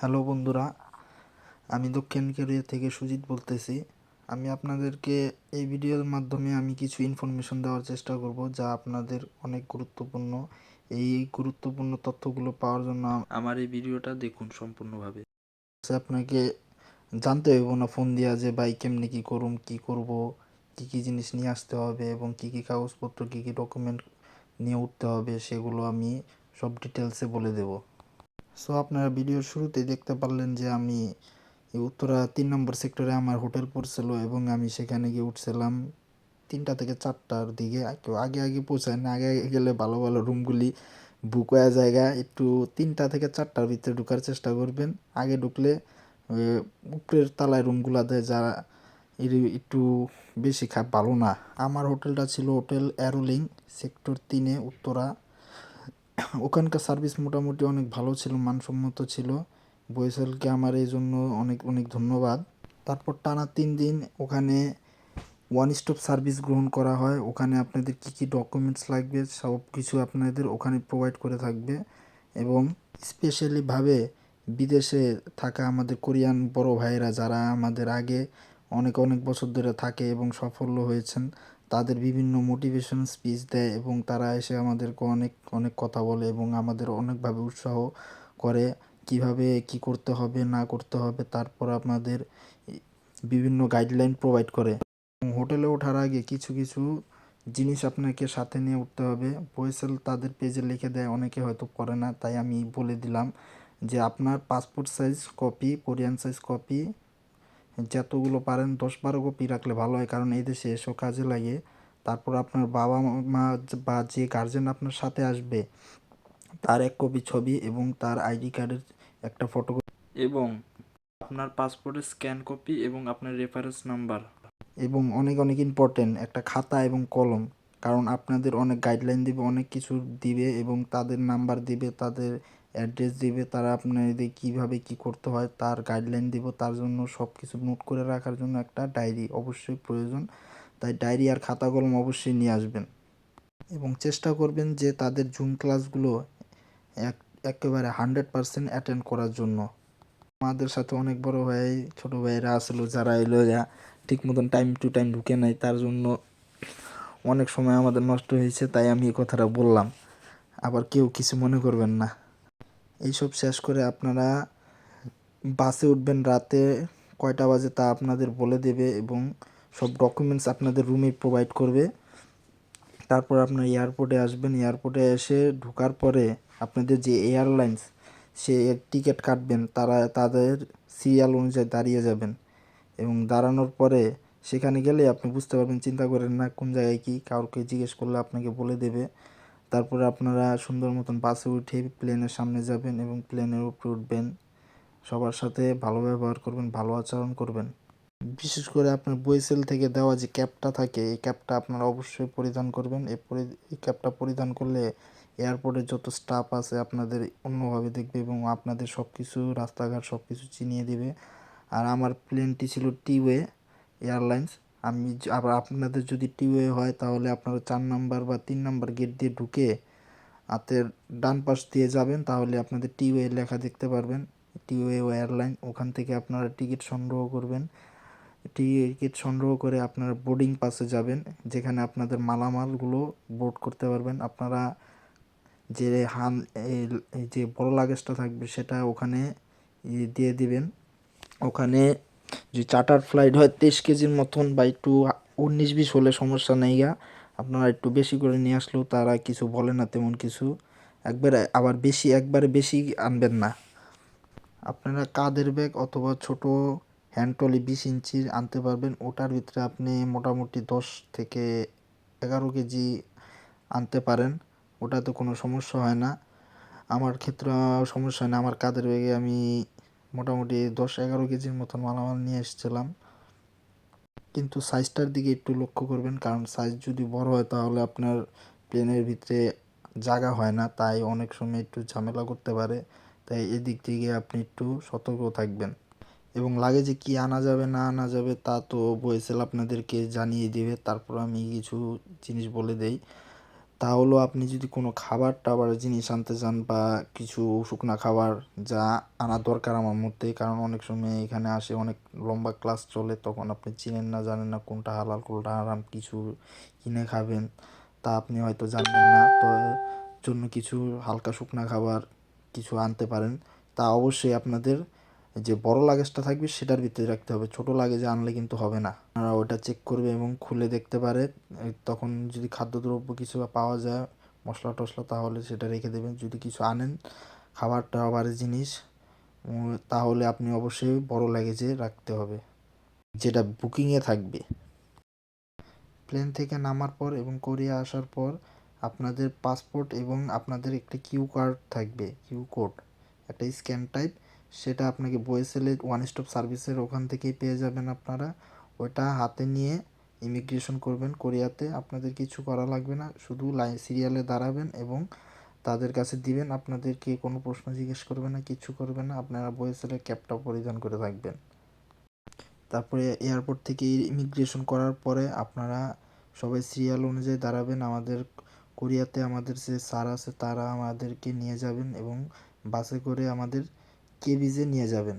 Hello বন্ধুরা, আমি দক্ষিণ কোরিয়া থেকে সুজিত বলতেছি। আমি আপনাদেরকে এই ভিডিওর মাধ্যমে আমি কিছু ইনফরমেশন দেওয়ার চেষ্টা করব যা আপনাদের অনেক গুরুত্বপূর্ণ। এই গুরুত্বপূর্ণ তথ্যগুলো পাওয়ার জন্য আমার এই ভিডিওটা দেখুন সম্পূর্ণভাবে। আপনাকে জানতে হইব না ফোন দিয়া যে ভাই কেমনি কী করুম, কী করব, কী কী জিনিস নিয়ে আসতে হবে এবং কী কী কাগজপত্র, কী কী ডকুমেন্ট নিয়ে উঠতে হবে সেগুলো আমি সব ডিটেলসে বলে দেব। সো আপনারা ভিডিওর শুরুতেই দেখতে পারলেন যে আমি এই উত্তরা 3 নম্বর সেক্টরে আমার হোটেল পড়ছিল এবং আমি সেখানে গিয়ে উঠছিলাম 3টা থেকে 4টার দিকে। একটু আগে আগে পৌঁছায় না, আগে আগে গেলে ভালো ভালো রুমগুলি বুক হয়ে জায়গা। একটু 3টা থেকে 4টার ভিতরে ঢোকার চেষ্টা করবেন। আগে ঢুকলে উপরের তালায় রুমগুলা দেয় যারা একটু বেশি ভালো না। আমার হোটেলটা ছিল হোটেল অ্যারোলিং সেক্টর 3-এ উত্তরা। ওখানকার সার্ভিস মোটামুটি অনেক ভালো ছিল, মানসম্মত ছিল। বয়েসেলকে আমার এই জন্য অনেক অনেক ধন্যবাদ। তারপর টানা 3 দিন ওখানে ওয়ান স্টপ সার্ভিস গ্রহণ করা হয়। ওখানে আপনাদের কী কী ডকুমেন্টস লাগবে সব কিছু আপনাদের ওখানে প্রোভাইড করে থাকবে এবং স্পেশালিভাবে বিদেশে থাকা আমাদের কোরিয়ান বড় ভাইয়েরা যারা আমাদের আগে অনেক অনেক বছর ধরে থাকে এবং সাফল্য হয়েছেন, তাদের বিভিন্ন মোটিভেশন স্পিচ দেয় এবং তারা এসে আমাদেরকে অনেক অনেক কথা বলে এবং আমাদের অনেকভাবে উৎসাহ করে কিভাবে কি করতে হবে না করতে হবে। তারপর আপনাদের বিভিন্ন গাইডলাইন প্রোভাইড করে। হোটেলে ওঠার আগে কিছু কিছু জিনিস আপনাকে সাথে নিয়ে উঠতে হবে। বয়েসেল তাদের পেজে লিখে দেয়, অনেকে হয়তো পড়ে না, তাই আমি বলে দিলাম যে আপনার passport size copy, Korean size copy যতগুলো পারেন 10-12 কপি রাখলে ভালো হয়, কারণ এই দেশে এসব কাজে লাগে। তারপর আপনার বাবা মা বা যে গার্জেন আপনার সাথে আসবে তার 1 কপি ছবি এবং তার আইডি কার্ডের একটা ফটো এবং আপনার পাসপোর্টের স্ক্যান কপি এবং আপনার রেফারেন্স নাম্বার এবং অনেক অনেক ইম্পর্টেন্ট একটা খাতা এবং কলম, কারণ আপনাদের অনেক গাইডলাইন দিবে, অনেক কিছু দিবে এবং তাদের নাম্বার দিবে, তাদের অ্যাড্রেস দিবে, তারা আপনাদের কীভাবে কী করতে হয় তার গাইডলাইন দিব। তার জন্য সব কিছু নোট করে রাখার জন্য একটা ডায়েরি অবশ্যই প্রয়োজন। তাই ডায়েরি আর খাতা কলম অবশ্যই নিয়ে আসবেন এবং চেষ্টা করবেন যে তাদের জুম ক্লাসগুলো একেবারে 100% অ্যাটেন্ড করার জন্য। আমাদের সাথে অনেক বড় ভাই ছোট ভাইয়েরা আসলো যারা এলো যা ঠিক মতন টাইম টু টাইম ঢুকে নাই, তার জন্য অনেক সময় আমাদের নষ্ট হয়েছে, তাই আমি এই কথাটা বললাম, আবার কেউ কিছু মনে করবেন না। এইসব শেষ করে আপনারা বাসে উঠবেন রাতে কয়টা বাজে তা আপনাদের বলে দেবে এবং সব ডকুমেন্টস আপনাদের রুমে প্রোভাইড করবে। তারপর আপনার এয়ারপোর্টে আসবেন। এয়ারপোর্টে এসে ঢোকার পরে আপনাদের যে এয়ারলাইন্স সে টিকিট কাটবেন, তারা তাদের সিরিয়াল অনুযায়ী দাঁড়িয়ে যাবেন এবং দাঁড়ানোর পরে সেখানে গেলে আপনি বুঝতে পারবেন, চিন্তা করেন না কোন জায়গায় কী, কাউকে জিজ্ঞেস করলে আপনাকে বলে দেবে। তারপরে আপনারা সুন্দর মতন বাসে উঠে প্লেনের সামনে যাবেন এবং প্লেনের উপরে উঠবেন। সবার সাথে ভালো ব্যবহার করবেন, ভালো আচরণ করবেন। বিশেষ করে আপনার বইসেল থেকে দেওয়া যে ক্যাপটা থাকে এই ক্যাপটা আপনারা অবশ্যই পরিধান করবেন। এই ক্যাপটা পরিধান করলে এয়ারপোর্টের যত স্টাফ আছে আপনাদের অন্যভাবে দেখবে এবং আপনাদের সব কিছু রাস্তাঘাট সব কিছু চিনিয়ে দেবে। আর আমার প্লেনটি ছিল টিওয়ে এয়ারলাইন্স। আবার আপনাদের যদি টিওয়ে হয় তাহলে আপনারা 4 নাম্বার বা 3 নাম্বার গেট দিয়ে ঢুকে হাতের ডান পাশ দিয়ে যাবেন, তাহলে আপনাদের টিওয়ে লেখা দেখতে পারবেন, টিওয়ে এয়ারলাইন। ওখান থেকে আপনারা টিকিট সংগ্রহ করবেন। টিকিট সংগ্রহ করে আপনারা বোর্ডিং পাসে যাবেন, যেখানে আপনাদের মালামালগুলো বোর্ড করতে পারবেন। আপনারা যে এই যে বড় লাগেজটা থাকবে সেটা ওখানে দিয়ে দিবেন। ওখানে যে চার্টার ফ্লাইট হয় 23 কেজির মতন বা একটু 19-20 হলে সমস্যা নেই গা, আপনারা একটু বেশি করে নিয়ে আসলেও তারা কিছু বলে না তেমন কিছু। একবারে বেশি আনবেন না। আপনারা কাঁধের ব্যাগ অথবা ছোট হ্যান্ড ট্রলি 20 ইঞ্চির আনতে পারবেন। ওটার ভিতরে আপনি মোটামুটি 10 থেকে 11 কেজি আনতে পারেন, ওটাতে কোনো সমস্যা হয় না। আমার ক্ষেত্রে সমস্যা হয় না, আমার কাঁধের ব্যাগে আমি মোটামুটি 10-11 কেজির মতন মালামাল নিয়ে এসেছিলাম। কিন্তু সাইজটার দিকে একটু লক্ষ্য করবেন, কারণ সাইজ যদি বড় হয় তাহলে আপনার প্লেনের ভিতরে জায়গা হয় না, তাই অনেক সময় একটু ঝামেলা করতে পারে। তাই এদিক থেকে আপনি একটু সতর্ক থাকবেন এবং লাগেজে কি আনা যাবে না আনা যাবে তা তো বয়েসেল আপনাদেরকে জানিয়ে দেবে। তারপর আমি কিছু জিনিস বলে দেই। তা হলো আপনি যদি কোনো খাবার-টাবার জিনিস আনতে চান বা কিছু শুকনা খাবার যা আনা দরকার আমার মতে, কারণ অনেক সময় এখানে আসে অনেক লম্বা ক্লাস চলে, তখন আপনি চিনেন না, জানেন না কোনটা হালাল কোনটা হারাম, কিছু কিনে খাবেন তা আপনি হয়তো জানবেন না। তো জন্য কিছু হালকা শুকনা খাবার কিছু আনতে পারেন। তা অবশ্যই আপনাদের যে বড় লাগেজটা থাকবে সেটার ভিতরে রাখতে হবে, ছোট লাগেজে আনলে কিন্তু হবে না। আপনারা ওটা চেক করবে এবং খুলে দেখতে পারে, তখন যদি খাদ্যদ্রব্য কিছু পাওয়া যায় মশলা টশলা তাহলে সেটা রেখে দেবেন। যদি কিছু আনেন খাবার টাবারের জিনিস তাহলে আপনি অবশ্যই বড় লাগেজে রাখতে হবে, যেটা বুকিংয়ে থাকবে। প্লেন থেকে নামার পর এবং কোরিয়া আসার পর আপনাদের পাসপোর্ট এবং আপনাদের একটা কিউ কার্ড থাকবে, কিউ কোড, একটা স্ক্যান টাইপ, সেটা আপনাকে বয়েসেলের ওয়ান স্টপ সার্ভিসের ওখান থেকেই পেয়ে যাবেন আপনারা। ওটা হাতে নিয়ে ইমিগ্রেশন করবেন কোরিয়াতে, আপনাদের কিছু করা লাগবে না, শুধু সিরিয়ালে দাঁড়াবেন এবং তাদের কাছে দিবেন। আপনাদেরকে কোনো প্রশ্ন জিজ্ঞেস করবে না, কিছু করবে না, আপনারা বয়েসেলের ক্যাপটা পরিধান করে থাকবেন। তারপরে এয়ারপোর্ট থেকে ইমিগ্রেশন করার পরে আপনারা সবাই সিরিয়াল অনুযায়ী দাঁড়াবেন। আমাদের কোরিয়াতে আমাদের যে স্যার আছে তারা আমাদেরকে নিয়ে যাবেন এবং বাসে করে আমাদের কেবিজে নিয়ে যাবেন।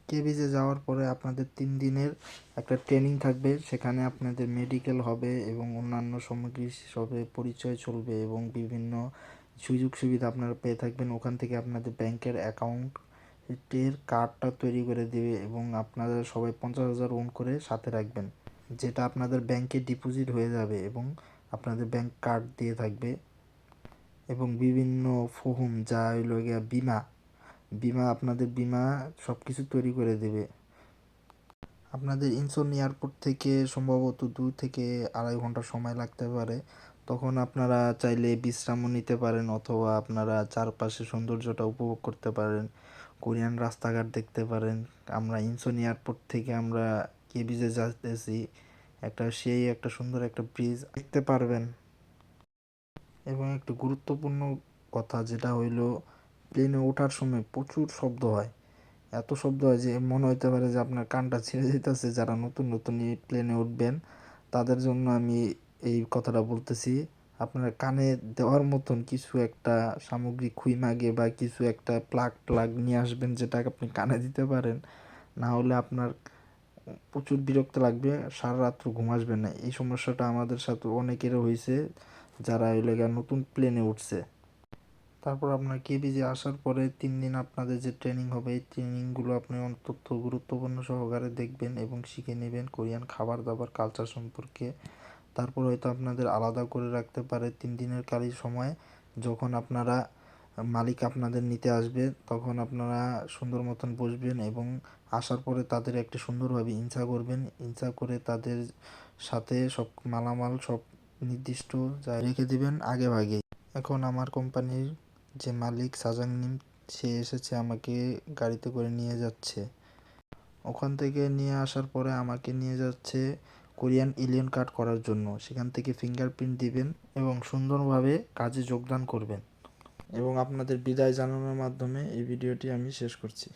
কেবিজে যাওয়ার পরে আপনাদের 3 দিনের একটা ট্রেনিং থাকবে, সেখানে আপনাদের মেডিকেল হবে এবং অন্যান্য সামগ্রী সবে পরিচয় চলবে এবং বিভিন্ন সুযোগ সুবিধা আপনারা পেয়ে থাকবেন। ওখান থেকে আপনাদের ব্যাংকের অ্যাকাউন্টের কার্ডটা তৈরি করে দেবে এবং আপনারা সবাই 50,000 ওন করে সাথে রাখবেন, যেটা আপনাদের ব্যাংকে ডিপোজিট হয়ে যাবে এবং আপনাদের ব্যাংক কার্ড দিয়ে থাকবে। এবং বিভিন্ন ফর্ম যা হইল গিয়া বিমা, আপনাদের বিমা সব কিছু তৈরি করে দেবে। আপনাদের ইনচন এয়ারপোর্ট থেকে সম্ভবত 2 থেকে 2.5 ঘন্টা সময় লাগতে পারে, তখন আপনারা চাইলে বিশ্রামও নিতে পারেন অথবা আপনারা চারপাশে সৌন্দর্যটা উপভোগ করতে পারেন, কোরিয়ান রাস্তাঘাট দেখতে পারেন। আমরা ইনচন এয়ারপোর্ট থেকে আমরা কেবিজে যাইতেছি, একটা সুন্দর একটা ব্রিজ দেখতে পারবেন। এবং একটু গুরুত্বপূর্ণ কথা যেটা হইলো, প্লেনে ওঠার সময় প্রচুর শব্দ হয়, এত শব্দ হয় যে মনে হইতে পারে যে আপনার কানটা ছিঁড়ে যেতেছে। যারা নতুন নতুন এই প্লেনে উঠবেন তাদের জন্য আমি এই কথাটা বলতেছি, আপনারা কানে দেওয়ার মতন কিছু একটা সামগ্রী খুইমাগে বা কিছু একটা প্লাগ নিয়ে আসবেন, যেটা আপনি কানে দিতে পারেন, না হলে আপনার প্রচুর বিরক্ত লাগবে, সারা রাত্র ঘুম আসবে না। এই সমস্যাটা আমাদের সাথে অনেকেরও হয়েছে যারা নতুন প্লেনে উঠছে। তারপর আপনার কেবিজে আসার পরে 3 দিন আপনাদের যে ট্রেনিং হবে, এই ট্রেনিংগুলো আপনি অন্তত গুরুত্বপূর্ণ সহকারে দেখবেন এবং শিখে নেবেন কোরিয়ান খাবার দাবার কালচার সম্পর্কে। তারপর হয়তো আপনাদের আলাদা করে রাখতে পারে 3 দিনের সময়, যখন আপনারা মালিক আপনাদের নিতে আসবে তখন আপনারা সুন্দর মতন বসবেন এবং আসার পরে তাদের একটা সুন্দরভাবে ইনচা করবেন, ইনচা করে তাদের সাথে সব মালামাল সব নির্দিষ্ট জায়গায় রেখে দিবেন আগে ভাগেই। এখন আমার কোম্পানির যে মালিক সাজাংনিম, সে এসেছে আমাকে গাড়িতে করে নিয়ে যাচ্ছে। ওখান থেকে নিয়ে আসার পরে আমাকে নিয়ে যাচ্ছে কোরিয়ান এলিয়েন কার্ড করার জন্য। সেখান থেকে ফিঙ্গারপ্রিন্ট দিবেন এবং সুন্দরভাবে কাজে যোগদান করবেন। এবং আপনাদের বিদায় জানানোর মাধ্যমে এই ভিডিওটি আমি শেষ করছি।